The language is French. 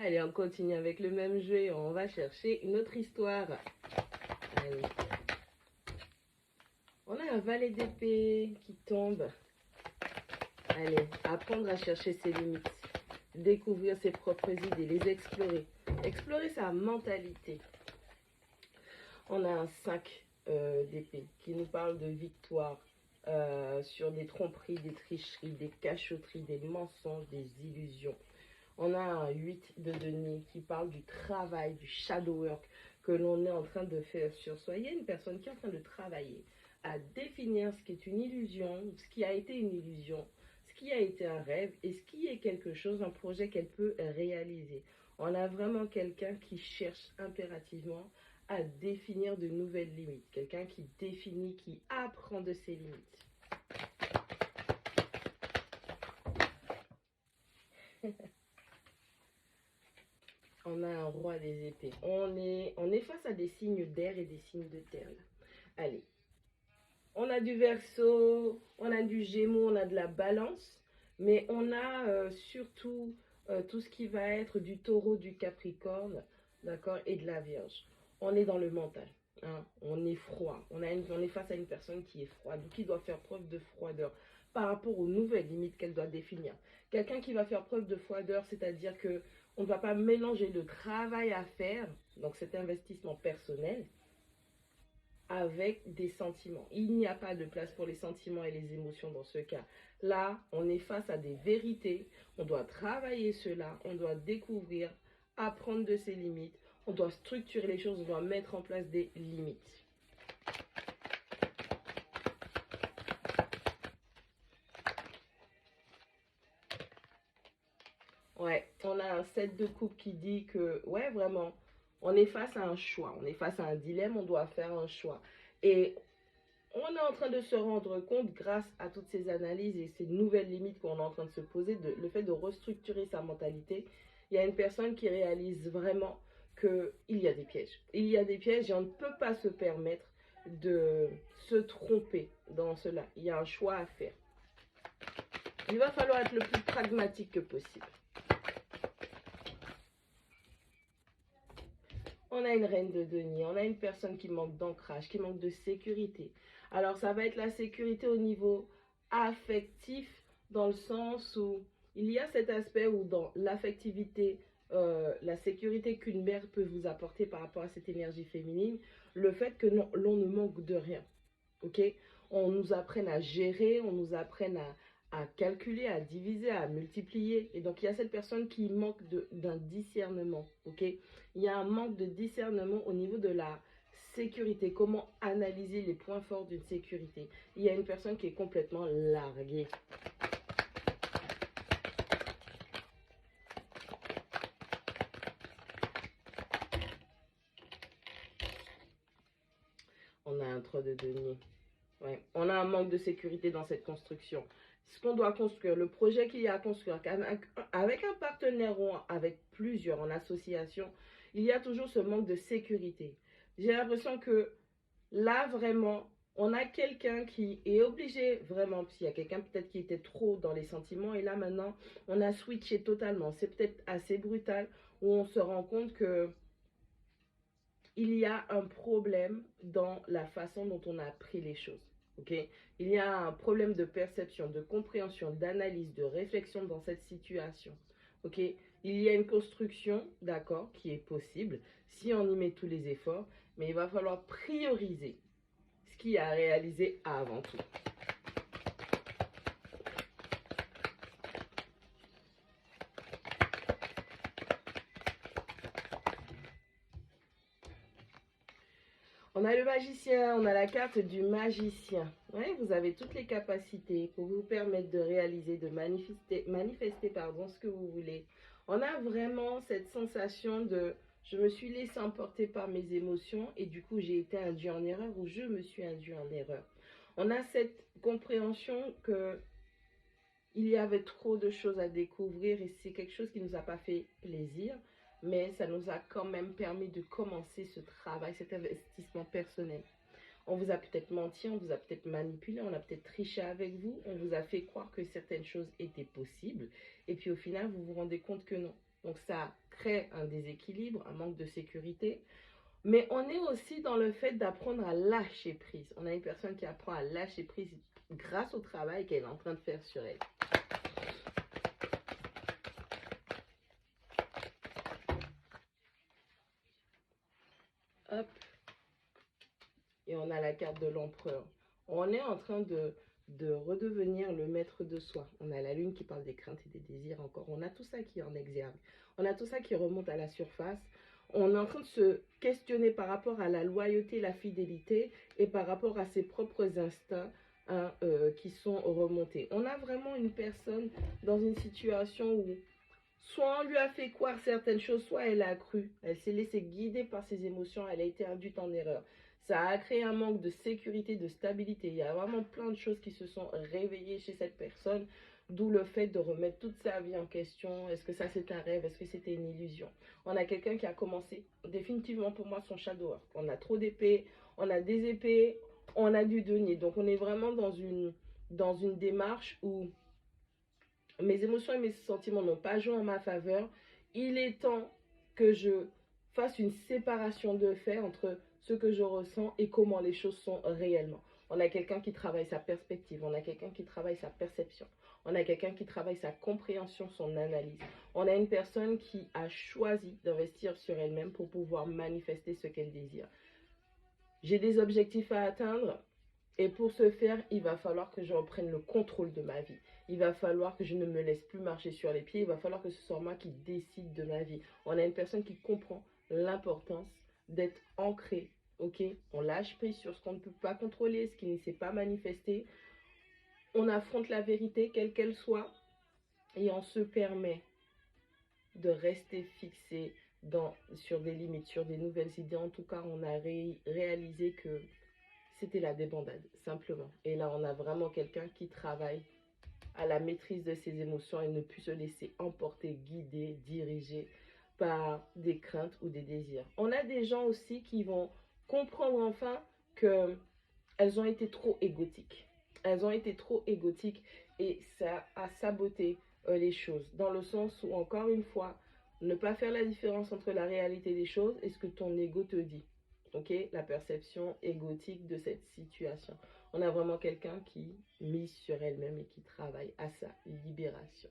Allez, on continue avec le même jeu et on va chercher une autre histoire. Allez. On a un valet d'épée qui tombe. Allez, apprendre à chercher ses limites. Découvrir ses propres idées, les explorer. Explorer sa mentalité. On a un 5 d'épée qui nous parle de victoire sur des tromperies, des tricheries, des cachotteries, des mensonges, des illusions. On a un 8 de denier qui parle du travail, du shadow work que l'on est en train de faire sur soi. Il y a une personne qui est en train de travailler à définir ce qui est une illusion, ce qui a été une illusion, ce qui a été un rêve et ce qui est quelque chose, un projet qu'elle peut réaliser. On a vraiment quelqu'un qui cherche impérativement à définir de nouvelles limites. Quelqu'un qui définit, qui apprend de ses limites. On a un roi des épées. On est face à des signes d'air et des signes de terre. Là. Allez. On a du Verseau, on a du Gémeaux, on a de la Balance. Mais on a surtout tout ce qui va être du Taureau, du Capricorne, d'accord, et de la Vierge. On est dans le mental. Hein, on est froid. On est face à une personne qui est froide, qui doit faire preuve de froideur par rapport aux nouvelles limites qu'elle doit définir. Quelqu'un qui va faire preuve de froideur, c'est-à-dire que on ne va pas mélanger le travail à faire, donc cet investissement personnel, avec des sentiments. Il n'y a pas de place pour les sentiments et les émotions dans ce cas. Là, on est face à des vérités. On doit travailler cela, on doit découvrir, apprendre de ses limites, on doit structurer les choses, on doit mettre en place des limites. Ouais, on a un 7 de coupe qui dit que, ouais, vraiment, on est face à un choix, on est face à un dilemme, on doit faire un choix. Et on est en train de se rendre compte, grâce à toutes ces analyses et ces nouvelles limites qu'on est en train de se poser, le fait de restructurer sa mentalité, il y a une personne qui réalise vraiment qu'il y a des pièges. Il y a des pièges et on ne peut pas se permettre de se tromper dans cela. Il y a un choix à faire. Il va falloir être le plus pragmatique que possible. On a une reine de denier, on a une personne qui manque d'ancrage, qui manque de sécurité. Alors ça va être la sécurité au niveau affectif, dans le sens où il y a cet aspect où dans l'affectivité, la sécurité qu'une mère peut vous apporter par rapport à cette énergie féminine, le fait que l'on ne manque de rien. Ok, on nous apprenne à gérer, on nous apprenne à calculer, à diviser, à multiplier. Et donc, il y a cette personne qui manque d'un discernement. Ok, il y a un manque de discernement au niveau de la sécurité. Comment analyser les points forts d'une sécurité. Il y a une personne qui est complètement larguée. On a un 3 de denier. Ouais. On a un manque de sécurité dans cette construction. Ce qu'on doit construire, le projet qu'il y a à construire, avec un partenaire ou avec plusieurs en association, il y a toujours ce manque de sécurité. J'ai l'impression que là, vraiment, on a quelqu'un qui est obligé, vraiment, s'il y a quelqu'un peut-être qui était trop dans les sentiments, et là maintenant, on a switché totalement. C'est peut-être assez brutal, où on se rend compte que il y a un problème dans la façon dont on a appris les choses. Okay? Il y a un problème de perception, de compréhension, d'analyse, de réflexion dans cette situation. Okay? Il y a une construction, d'accord, qui est possible si on y met tous les efforts, mais il va falloir prioriser ce qui a réalisé avant tout. On a le magicien, on a la carte du magicien. Ouais, vous avez toutes les capacités pour vous permettre de réaliser, de manifester ce que vous voulez. On a vraiment cette sensation de je me suis laissé emporter par mes émotions et du coup j'ai été induit en erreur ou je me suis induit en erreur. On a cette compréhension que il y avait trop de choses à découvrir et c'est quelque chose qui ne nous a pas fait plaisir, mais ça nous a quand même permis de commencer ce travail, cet investissement personnel. On vous a peut-être menti, on vous a peut-être manipulé, on a peut-être triché avec vous, on vous a fait croire que certaines choses étaient possibles et puis au final vous vous rendez compte que non. Donc ça crée un déséquilibre, un manque de sécurité. Mais on est aussi dans le fait d'apprendre à lâcher prise. On a une personne qui apprend à lâcher prise grâce au travail qu'elle est en train de faire sur elle. Hop. Et on a la carte de l'empereur. On est en train de redevenir le maître de soi. On a la lune qui parle des craintes et des désirs encore. On a tout ça qui est en exergue. On a tout ça qui remonte à la surface. On est en train de se questionner par rapport à la loyauté, la fidélité et par rapport à ses propres instincts hein, qui sont remontés. On a vraiment une personne dans une situation où soit on lui a fait croire certaines choses, soit elle a cru. Elle s'est laissée guider par ses émotions, elle a été induite en erreur. Ça a créé un manque de sécurité, de stabilité. Il y a vraiment plein de choses qui se sont réveillées chez cette personne, d'où le fait de remettre toute sa vie en question. Est-ce que ça c'est un rêve? Est-ce que c'était une illusion? On a quelqu'un qui a commencé définitivement pour moi son shadow work. On a trop d'épées, on a des épées, on a du denier. Donc on est vraiment dans une démarche où mes émotions et mes sentiments n'ont pas joué en ma faveur. Il est temps que je fasse une séparation de fait entre ce que je ressens et comment les choses sont réellement. On a quelqu'un qui travaille sa perspective, on a quelqu'un qui travaille sa perception, on a quelqu'un qui travaille sa compréhension, son analyse. On a une personne qui a choisi d'investir sur elle-même pour pouvoir manifester ce qu'elle désire. J'ai des objectifs à atteindre. Et pour ce faire, il va falloir que je reprenne le contrôle de ma vie. Il va falloir que je ne me laisse plus marcher sur les pieds. Il va falloir que ce soit moi qui décide de ma vie. On a une personne qui comprend l'importance d'être ancré. Ok, on lâche prise sur ce qu'on ne peut pas contrôler, ce qui ne s'est pas manifesté. On affronte la vérité, quelle qu'elle soit. Et on se permet de rester fixé sur des limites, sur des nouvelles idées. En tout cas, on a réalisé que c'était la débandade, simplement. Et là, on a vraiment quelqu'un qui travaille à la maîtrise de ses émotions et ne plus se laisser emporter, guider, diriger par des craintes ou des désirs. On a des gens aussi qui vont comprendre enfin qu'elles ont été trop égotiques. Elles ont été trop égotiques et ça a saboté les choses. Dans le sens où, encore une fois, ne pas faire la différence entre la réalité des choses et ce que ton ego te dit. Ok, la perception égotique de cette situation. On a vraiment quelqu'un qui mise sur elle-même et qui travaille à sa libération.